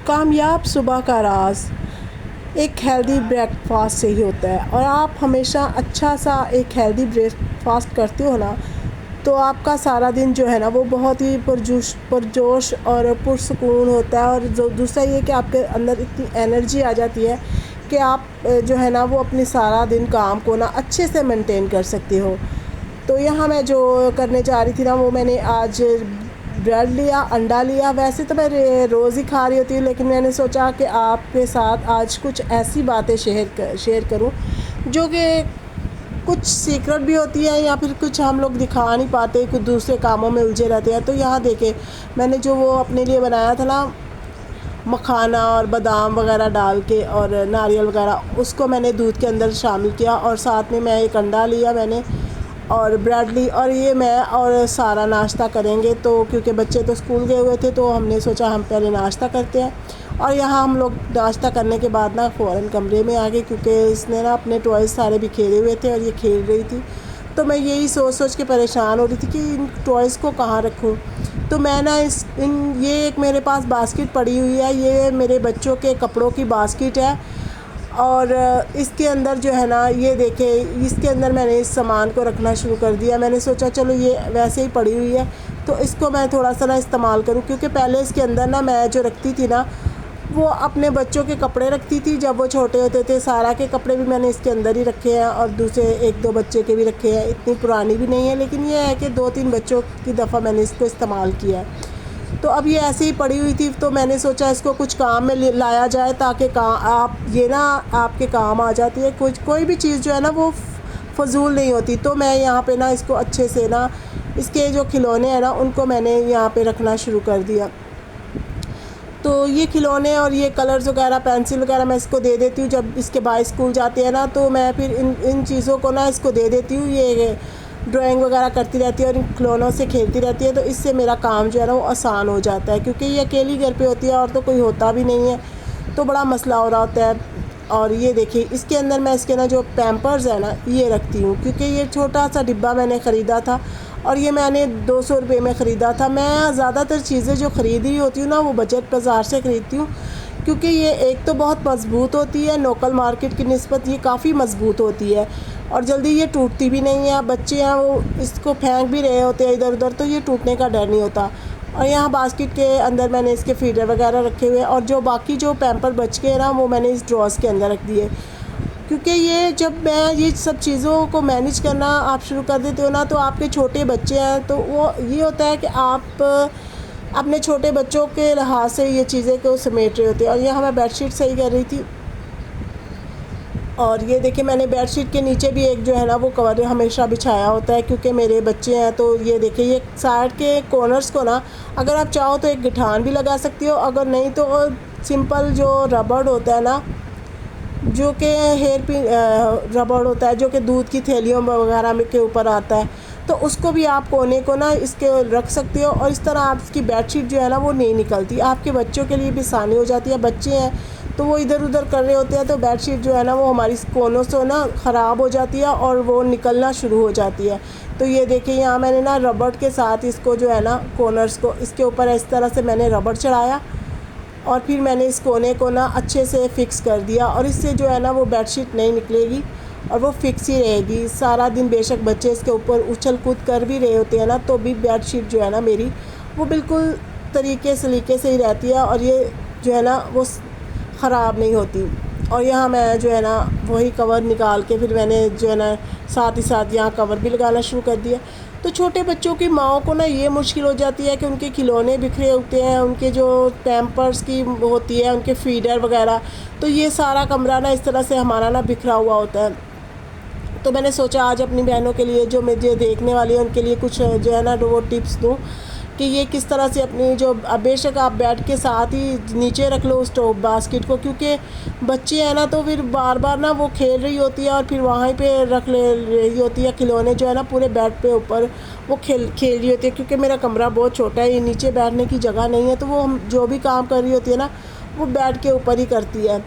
कामयाब सुबह का राज एक हेल्दी ब्रेकफास्ट से ही होता है। और आप हमेशा अच्छा सा एक हेल्दी ब्रेकफास्ट करते हो ना, तो आपका सारा दिन जो है ना वो बहुत ही पुरजोश और पुरसुकून होता है। और जो दूसरा ये कि आपके अंदर इतनी एनर्जी आ जाती है कि आप जो है ना वो अपनी सारा दिन काम को ना अच्छे से मेंटेन कर सकते हो। तो यहाँ मैं जो करने जा रही थी ना, वो मैंने आज ब्रेड लिया, अंडा लिया। वैसे तो मैं रोज़ ही खा रही होती हूँ, लेकिन मैंने सोचा कि आपके साथ आज कुछ ऐसी बातें शेयर करूँ जो कि कुछ सीक्रेट भी होती है, या फिर कुछ हम लोग दिखा नहीं पाते, कुछ दूसरे कामों में उलझे रहते हैं। तो यहाँ देखे मैंने जो वो अपने लिए बनाया था ना, मखाना और बादाम वगैरह डाल के और नारियल वगैरह, उसको मैंने दूध के अंदर शामिल किया। और साथ में मैं एक अंडा लिया मैंने और ब्रेड ली। और ये मैं और सारा नाश्ता करेंगे, तो क्योंकि बच्चे तो स्कूल गए हुए थे, तो हमने सोचा हम पहले नाश्ता करते हैं। और यहाँ हम लोग नाश्ता करने के बाद ना फ़ौरन कमरे में आ गए, क्योंकि इसने ना अपने टॉयज़ सारे बिखेरे हुए थे और ये खेल रही थी। तो मैं यही सोच के परेशान हो रही थी कि इन टॉयज़ को कहाँ रखूँ। तो मैं ना ये एक मेरे पास बास्केट पड़ी हुई है, ये मेरे बच्चों के कपड़ों की बास्केट है। और इसके अंदर जो है ना, ये देखें, इसके अंदर मैंने इस सामान को रखना शुरू कर दिया। मैंने सोचा चलो ये वैसे ही पड़ी हुई है तो इसको मैं थोड़ा सा ना इस्तेमाल करूं, क्योंकि पहले इसके अंदर ना मैं जो रखती थी ना, वो अपने बच्चों के कपड़े रखती थी जब वो छोटे होते थे। सारा के कपड़े भी मैंने इसके अंदर ही रखे हैं और दूसरे एक दो बच्चे के भी रखे हैं। इतनी पुरानी भी नहीं है, लेकिन ये है कि 2-3 बच्चों की दफ़ा मैंने इसको इस्तेमाल किया है। तो अब ये ऐसे ही पड़ी हुई थी, तो मैंने सोचा इसको कुछ काम में लाया जाए, ताकि आप ये ना आपके काम आ जाती है। कोई भी चीज़ जो है ना वो फ़जूल नहीं होती। तो मैं यहाँ पे ना इसको अच्छे से ना, इसके जो खिलौने हैं ना उनको मैंने यहाँ पे रखना शुरू कर दिया। तो ये खिलौने और ये कलर्स वगैरह, पेंसिल वगैरह मैं इसको दे देती हूँ। जब इसके भाई स्कूल जाते हैं ना, तो मैं फिर इन चीज़ों को ना इसको दे देती हूँ। ये ड्राइंग वगैरह करती रहती है और इन खिलौनों से खेलती रहती है। तो इससे मेरा काम जो है ना वो आसान हो जाता है, क्योंकि ये अकेली घर पे होती है और तो कोई होता भी नहीं है, तो बड़ा मसला हो रहा होता है। और ये देखिए इसके अंदर मैं इसके ना जो पैम्पर्स है ना ये रखती हूँ, क्योंकि ये छोटा सा डिब्बा मैंने ख़रीदा था और ये मैंने 200 रुपये में ख़रीदा था। मैं ज़्यादातर चीज़ें जो ख़रीदी होती हूँ ना वो बजट बाज़ार से ख़रीदती हूँ, क्योंकि ये एक तो बहुत मज़बूत होती है, लोकल मार्केट की निस्बत ये काफ़ी मज़बूत होती है और जल्दी ये टूटती भी नहीं है। बच्चे हैं वो इसको फेंक भी रहे होते हैं इधर उधर, तो ये टूटने का डर नहीं होता। और यहाँ बास्केट के अंदर मैंने इसके फीडर वगैरह रखे हुए, और जो बाकी जो पैम्पर बच गए ना वो मैंने इस ड्रॉस के अंदर रख दिए। क्योंकि ये जब मैं ये सब चीज़ों को मैनेज करना आप शुरू कर देते हो ना, तो आपके छोटे बच्चे हैं, तो वो ये होता है कि आप अपने छोटे बच्चों के लिहाज से ये चीज़ें को समेट रहे होते हैं। और यहाँ मैं बेडशीट सही कर रही थी, और ये देखिए मैंने बेडशीट के नीचे भी एक जो है ना वो कवर हमेशा बिछाया होता है, क्योंकि मेरे बच्चे हैं। तो ये देखिए ये साइड के कॉर्नर्स को ना, अगर आप चाहो तो एक गिठान भी लगा सकती हो, अगर नहीं तो सिंपल जो रबड़ होता है ना, जो कि हेयर पिन रबड़ होता है, जो कि दूध की थैलियों वगैरह में के ऊपर आता है, तो उसको भी आप कोने को ना इसके रख सकते हो। और इस तरह आपकी बेडशीट जो है ना वो नहीं निकलती, आपके बच्चों के लिए भी आसानी हो जाती है। बच्चे हैं तो वो इधर उधर कर रहे होते हैं, तो बेडशीट जो है ना वो हमारी कोनों से ना ख़राब हो जाती है और वो निकलना शुरू हो जाती है। तो ये देखिए यहाँ मैंने ना रबड़ के साथ इसको जो है ना कॉर्नर्स को इसके ऊपर इस तरह से मैंने रबड़ चढ़ाया, और फिर मैंने इस कोने को ना अच्छे से फ़िक्स कर दिया। और इससे जो है ना वो बेडशीट नहीं निकलेगी और वो फिक्स ही रहेगी सारा दिन। बेशक बच्चे इसके ऊपर उछल कूद कर भी रहे होते हैं ना, तो भी बेडशीट जो है ना मेरी वो बिल्कुल सलीके से ही रहती है, और ये जो है ना वो ख़राब नहीं होती। और यहाँ मैं जो है ना वही कवर निकाल के फिर मैंने जो है ना साथ ही साथ यहाँ कवर भी लगाना शुरू कर दिया। तो छोटे बच्चों की माओं को ना ये मुश्किल हो जाती है कि उनके खिलौने बिखरे होते हैं, उनके जो पैम्पर्स की होती है, उनके फीडर वगैरह, तो ये सारा कमरा ना इस तरह से हमारा ना बिखरा हुआ होता है। तो मैंने सोचा आज अपनी बहनों के लिए जो मुझे देखने वाली है उनके लिए कुछ जो है ना वो टिप्स दूँ कि ये किस तरह से अपनी जो, बेशक आप बेड के साथ ही नीचे रख लो उस टॉप बास्केट को, क्योंकि बच्चे हैं ना तो फिर बार बार ना वो खेल रही होती है और फिर वहीं पे रख ले रही होती है खिलौने जो है ना पूरे बेड पे ऊपर वो खेल रही होती है। क्योंकि मेरा कमरा बहुत छोटा है, ये नीचे बैठने की जगह नहीं है, तो वो जो भी काम कर रही होती है ना वो बेड के ऊपर ही करती है।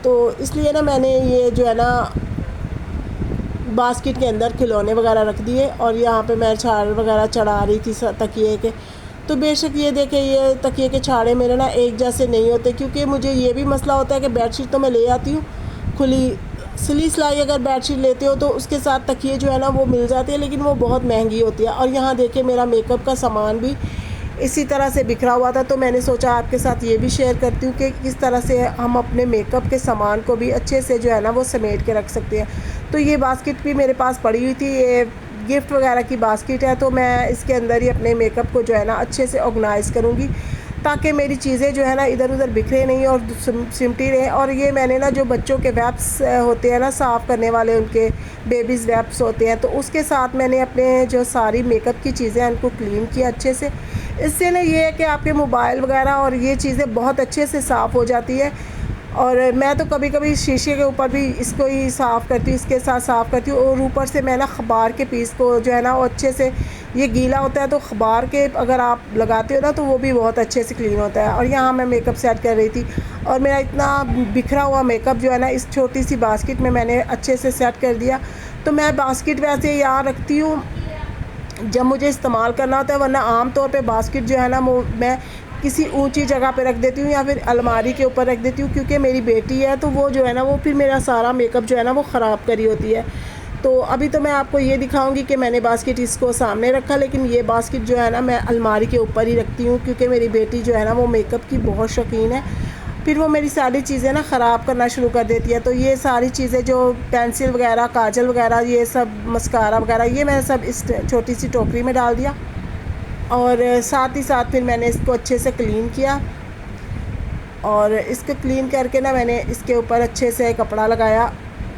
तो इसलिए ना मैंने ये जो है ना बास्केट के अंदर खिलौने वगैरह रख दिए, और यहाँ पे मैं झाड़ वगैरह चढ़ा रही थी तकिए के। तो बेशक ये देखें, ये तकिए के छाड़े मेरे ना एक जैसे नहीं होते, क्योंकि मुझे ये भी मसला होता है कि बेडशीट तो मैं ले आती हूँ खुली, सिली सिलाई अगर बेडशीट लेते हो तो उसके साथ तकिए जो है ना वो मिल जाते हैं, लेकिन वो बहुत महंगी होती है। और यहाँ देखिए मेरा मेकअप का सामान भी इसी तरह से बिखरा हुआ था, तो मैंने सोचा आपके साथ ये भी शेयर करती हूँ कि किस तरह से हम अपने मेकअप के सामान को भी अच्छे से जो है ना वो समेट के रख सकते हैं। तो ये बास्केट भी मेरे पास पड़ी हुई थी, ये गिफ्ट वगैरह की बास्केट है, तो मैं इसके अंदर ही अपने मेकअप को जो है ना अच्छे से ऑर्गेनाइज़ करूँगी, ताकि मेरी चीज़ें जो है ना इधर उधर बिखरे नहीं और सिमटी रहे। और ये मैंने ना जो बच्चों के वैप्स होते हैं ना साफ़ करने वाले, उनके बेबीज़ वैप्स होते हैं, तो उसके साथ मैंने अपने जो सारी मेकअप की चीज़ें हैं उनको क्लीन किया अच्छे से। इससे ना ये है कि आपके मोबाइल वगैरह और ये चीज़ें बहुत अच्छे से साफ़ हो जाती है। और मैं तो कभी कभी शीशे के ऊपर भी इसको ही साफ़ करती हूँ, इसके साथ साफ़ करती हूँ। और ऊपर से मैं ना अखबार के पीस को जो है ना वो अच्छे से, ये गीला होता है तो अखबार के अगर आप लगाते हो ना तो वो भी बहुत अच्छे से क्लीन होता है। और यहाँ मैं मेकअप सेट कर रही थी और मेरा इतना बिखरा हुआ मेकअप जो है ना इस छोटी सी बास्केट में मैंने अच्छे से सेट कर दिया। तो मैं बास्केट वैसे यहाँ रखती हूँ जब मुझे इस्तेमाल करना होता है, वरना आम तौर पे बास्केट जो है ना वो मैं किसी ऊंची जगह पे रख देती हूँ या फिर अलमारी के ऊपर रख देती हूँ, क्योंकि मेरी बेटी है तो वो जो है ना वो फिर मेरा सारा मेकअप जो है ना वो ख़राब करी होती है। तो अभी तो मैं आपको ये दिखाऊंगी कि मैंने बास्केट इसको सामने रखा, लेकिन ये बास्केट जो है ना मैं अलमारी के ऊपर ही रखती हूँ, क्योंकि मेरी बेटी जो है ना वो मेकअप की बहुत शौकीन है, फिर वो मेरी सारी चीज़ें ना ख़राब करना शुरू कर देती है। तो ये सारी चीज़ें जो पेंसिल वगैरह, काजल वगैरह, ये सब मस्कारा वगैरह, ये मैंने सब इस छोटी सी टोकरी में डाल दिया। और साथ ही साथ फिर मैंने इसको अच्छे से क्लीन किया, और इसको क्लीन करके ना मैंने इसके ऊपर अच्छे से कपड़ा लगाया,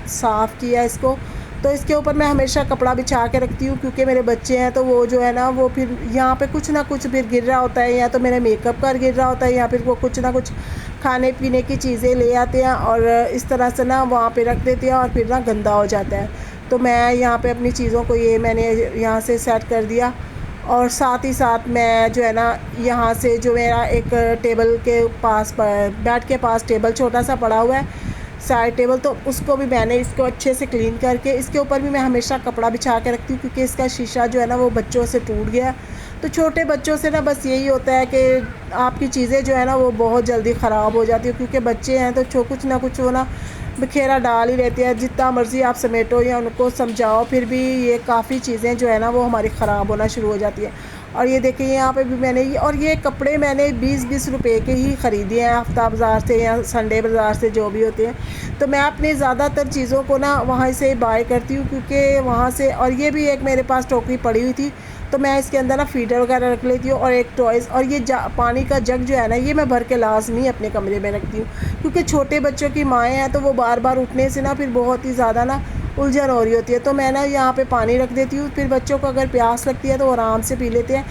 साफ़ किया इसको। तो इसके ऊपर मैं हमेशा कपड़ा बिछा के रखती हूँ, क्योंकि मेरे बच्चे हैं तो वो जो है ना वो फिर यहाँ पे कुछ ना कुछ फिर गिर रहा होता है, या तो मेरे मेकअप का गिर रहा होता है, या फिर वो कुछ ना कुछ खाने पीने की चीज़ें ले आते हैं और इस तरह से ना वहाँ पे रख देते हैं और फिर ना गंदा हो जाता है। तो मैं यहाँ पे अपनी चीज़ों को ये मैंने यहाँ से सेट कर दिया। और साथ ही साथ मैं जो है ना यहाँ से जो मेरा एक टेबल के पास, बेड के पास टेबल छोटा सा पड़ा हुआ है, साइड टेबल, तो उसको भी मैंने इसको अच्छे से क्लीन करके इसके ऊपर भी मैं हमेशा कपड़ा बिछा के रखती हूँ, क्योंकि इसका शीशा जो है ना वो बच्चों से टूट गया। तो छोटे बच्चों से ना बस यही होता है कि आपकी चीज़ें जो है ना वो बहुत जल्दी ख़राब हो जाती है, क्योंकि बच्चे हैं तो कुछ ना कुछ वो ना बिखेरा डाल ही रहते हैं, जितना मर्ज़ी आप समेटो या उनको समझाओ फिर भी ये काफ़ी चीज़ें जो है ना वो हमारी ख़राब होना शुरू हो जाती है। और ये देखिए यहाँ पे भी मैंने ये कपड़े मैंने 20-20 रुपए के ही ख़रीदे हैं हफ्ता बाज़ार से या संडे बाज़ार से, जो भी होते हैं। तो मैं अपने ज़्यादातर चीज़ों को ना वहाँ से बाय करती हूँ, क्योंकि वहाँ से। और ये भी एक मेरे पास टोकरी पड़ी हुई थी, तो मैं इसके अंदर ना फीडर वगैरह रख लेती हूँ और एक टॉयज़। और ये पानी का जग जो है ना ये मैं भर के लाजमी अपने कमरे में रखती हूँ, क्योंकि छोटे बच्चों की माएँ हैं तो वो बार बार उठने से ना फिर बहुत ही ज़्यादा ना उलझन हो रही होती है। तो मैं ना यहाँ पे पानी रख देती हूँ, फिर बच्चों को अगर प्यास लगती है तो आराम से पी लेते हैं।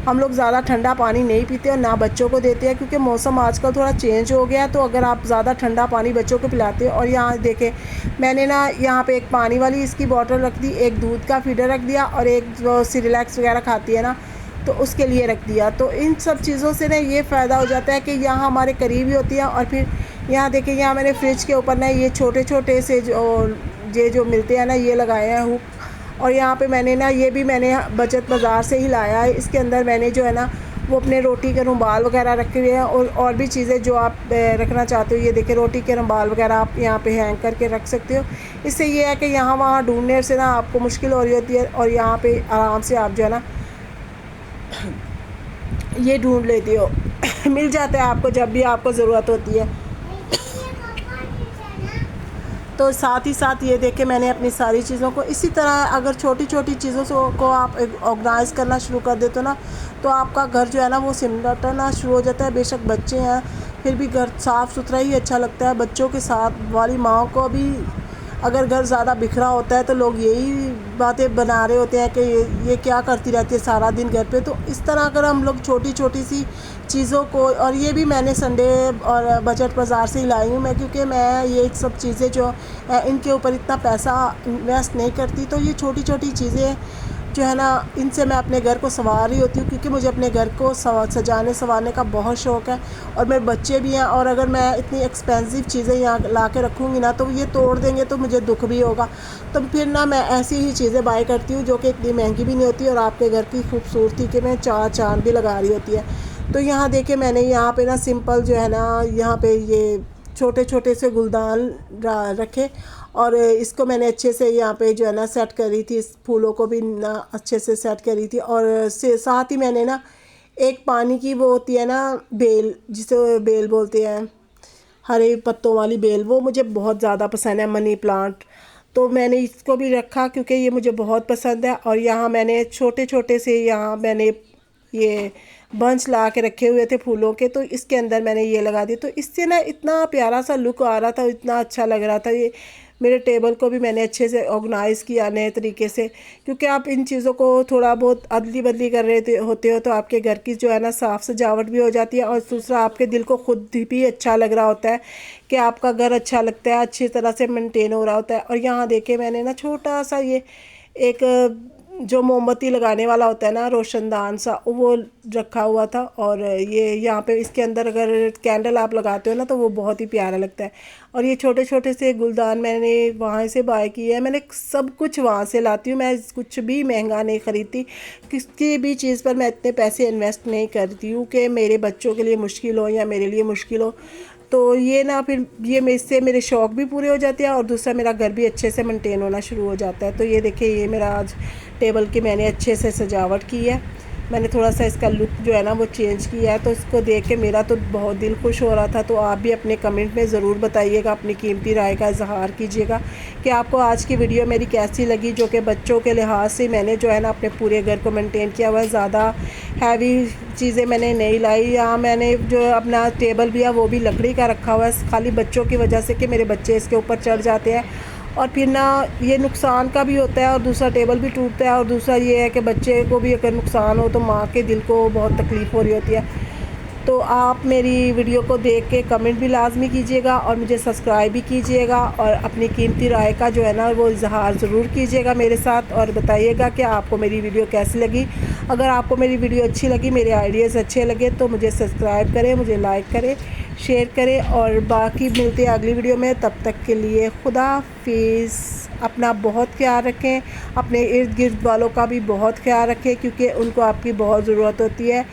हम लोग ज़्यादा ठंडा पानी नहीं पीते और ना बच्चों को देते हैं, क्योंकि मौसम आजकल थोड़ा चेंज हो गया है, तो अगर आप ज़्यादा ठंडा पानी बच्चों को पिलाते हो। और यहाँ देखें मैंने ना यहाँ पे एक पानी वाली इसकी बॉटल रख दी, एक दूध का फीडर रख दिया, और एक जो सिरिलैक्स वगैरह खाती है ना तो उसके लिए रख दिया। तो इन सब चीज़ों से ना ये फ़ायदा हो जाता है कि यहाँ हमारे करीब ही होती है। और फिर यहाँ देखिए यहाँ मैंने फ्रिज के ऊपर ना ये छोटे छोटे से जो मिलते हैं ना ये लगाए हैं हुक। और यहाँ पे मैंने ना ये भी मैंने बचत बाज़ार से ही लाया है। इसके अंदर मैंने जो है ना वो अपने रोटी के रुमाल वगैरह रखे हुए हैं, और भी चीज़ें जो आप रखना चाहते हो। ये देखिए रोटी के रुमाल वगैरह आप यहाँ पे हैंग करके रख सकते हो। इससे ये है कि यहाँ वहाँ ढूंढने से ना आपको मुश्किल हो रही होती है, और यहाँ पे आराम से आप जो है ना ये ढूंढ लेते हो मिल जाता है आपको जब भी आपको ज़रूरत होती है। तो साथ ही साथ ये देख के मैंने अपनी सारी चीज़ों को इसी तरह, अगर छोटी छोटी चीज़ों को आप ऑर्गेनाइज़ करना शुरू कर देते हो ना तो आपका घर जो है ना वो सिमटना शुरू हो जाता है। बेशक बच्चे हैं फिर भी घर साफ़ सुथरा ही अच्छा लगता है। बच्चों के साथ वाली माँ को भी अगर घर ज़्यादा बिखरा होता है तो लोग यही बातें बना रहे होते हैं कि ये क्या करती रहती है सारा दिन घर पे। तो इस तरह अगर हम लोग छोटी छोटी सी चीज़ों को, और ये भी मैंने संडे और बजट बाज़ार से ही लाई हूँ मैं, क्योंकि मैं ये सब चीज़ें जो इनके ऊपर इतना पैसा इन्वेस्ट नहीं करती। तो ये छोटी छोटी चीज़ें जो है ना इनसे मैं अपने घर को संवार रही होती हूँ, क्योंकि मुझे अपने घर को सजाने संवारने का बहुत शौक़ है। और मेरे बच्चे भी हैं, और अगर मैं इतनी एक्सपेंसिव चीज़ें यहाँ ला के रखूँगी ना तो ये तोड़ देंगे तो मुझे दुख भी होगा। तो फिर ना मैं ऐसी ही चीज़ें बाय करती हूँ जो कि इतनी महंगी भी नहीं होती और आपके घर की खूबसूरती के में चार चाँद भी लगा रही होती है। तो यहाँ देखिए मैंने यहाँ पे ना सिंपल जो है ना यहाँ पे ये छोटे छोटे से गुलदान रखे, और इसको मैंने अच्छे से यहाँ पे जो है ना सेट करी थी, इस फूलों को भी ना अच्छे से सेट करी थी। और साथ ही मैंने ना एक पानी की वो होती है ना बेल, जिसे बेल बोलते हैं, हरे पत्तों वाली बेल, वो मुझे बहुत ज़्यादा पसंद है, मनी प्लांट। तो मैंने इसको भी रखा क्योंकि ये मुझे बहुत पसंद है। और यहाँ मैंने छोटे छोटे से यहाँ मैंने ये बंच ला के रखे हुए थे फूलों के, तो इसके अंदर मैंने ये लगा दिए। तो इससे ना इतना प्यारा सा लुक आ रहा था, इतना अच्छा लग रहा था। ये मेरे टेबल को भी मैंने अच्छे से ऑर्गेनाइज़ किया नए तरीके से, क्योंकि आप इन चीज़ों को थोड़ा बहुत अदली बदली कर रहे होते हो तो आपके घर की जो है ना साफ़ सजावट भी हो जाती है, और दूसरा आपके दिल को खुद भी अच्छा लग रहा होता है कि आपका घर अच्छा लगता है, अच्छी तरह से मेंटेन हो रहा होता है। और यहाँ देखे मैंने ना छोटा सा ये एक जो मोमबत्ती लगाने वाला होता है ना, रोशनदान सा, वो रखा हुआ था। और ये यहाँ पे इसके अंदर अगर कैंडल आप लगाते हो ना तो वो बहुत ही प्यारा लगता है। और ये छोटे छोटे से गुलदान मैंने वहाँ से बाय किए हैं। मैंने सब कुछ वहाँ से लाती हूँ, मैं कुछ भी महंगा नहीं ख़रीदती, किसी भी चीज़ पर मैं इतने पैसे इन्वेस्ट नहीं करती हूँ कि मेरे बच्चों के लिए मुश्किल हो या मेरे लिए मुश्किल हो। तो ये ना फिर ये इससे मेरे शौक़ भी पूरे हो जाते हैं, और दूसरा मेरा घर भी अच्छे से मेंटेन होना शुरू हो जाता है। तो ये देखिए ये मेरा आज टेबल की मैंने अच्छे से सजावट की है, मैंने थोड़ा सा इसका लुक जो है ना वो चेंज किया है। तो इसको देख के मेरा तो बहुत दिल खुश हो रहा था। तो आप भी अपने कमेंट में ज़रूर बताइएगा, अपनी कीमती राय का इजहार कीजिएगा कि आपको आज की वीडियो मेरी कैसी लगी, जो कि बच्चों के लिहाज से मैंने जो है ना अपने पूरे घर को मेंटेन किया हुआ है। ज़्यादा हैवी चीज़ें मैंने नहीं लाई। यहाँ मैंने जो अपना टेबल भी है वो भी लकड़ी का रखा हुआ है, खाली बच्चों की वजह से कि मेरे बच्चे इसके ऊपर चढ़ जाते हैं और फिर ना ये नुकसान का भी होता है, और दूसरा टेबल भी टूटता है, और दूसरा ये है कि बच्चे को भी अगर नुकसान हो तो माँ के दिल को बहुत तकलीफ़ हो रही होती है। तो आप मेरी वीडियो को देख के कमेंट भी लाजमी कीजिएगा, और मुझे सब्सक्राइब भी कीजिएगा, और अपनी कीमती राय का जो है ना वो इजहार ज़रूर कीजिएगा मेरे साथ, और बताइएगा कि आपको मेरी वीडियो कैसी लगी। अगर आपको मेरी वीडियो अच्छी लगी, मेरे आइडियाज़ अच्छे लगे, तो मुझे सब्सक्राइब करें, मुझे लाइक करें, शेयर करें, और बाकी मिलते हैं अगली वीडियो में। तब तक के लिए खुदा हाफिज़। अपना बहुत ख्याल रखें, अपने इर्द गिर्द वालों का भी बहुत ख्याल रखें, क्योंकि उनको आपकी बहुत ज़रूरत होती है।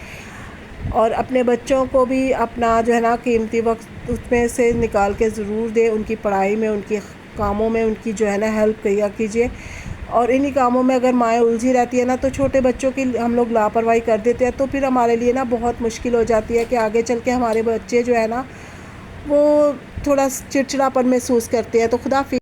और अपने बच्चों को भी अपना जो है ना कीमती वक्त उसमें से निकाल के ज़रूर दें, उनकी पढ़ाई में, उनके कामों में उनकी जो है ना हेल्प किया कीजिए। और इन्हीं कामों में अगर माएँ उलझी रहती है ना तो छोटे बच्चों की हम लोग लापरवाही कर देते हैं, तो फिर हमारे लिए ना बहुत मुश्किल हो जाती है कि आगे चल के हमारे बच्चे जो है ना वो थोड़ा चिड़चिड़ापन महसूस करते हैं। तो खुदा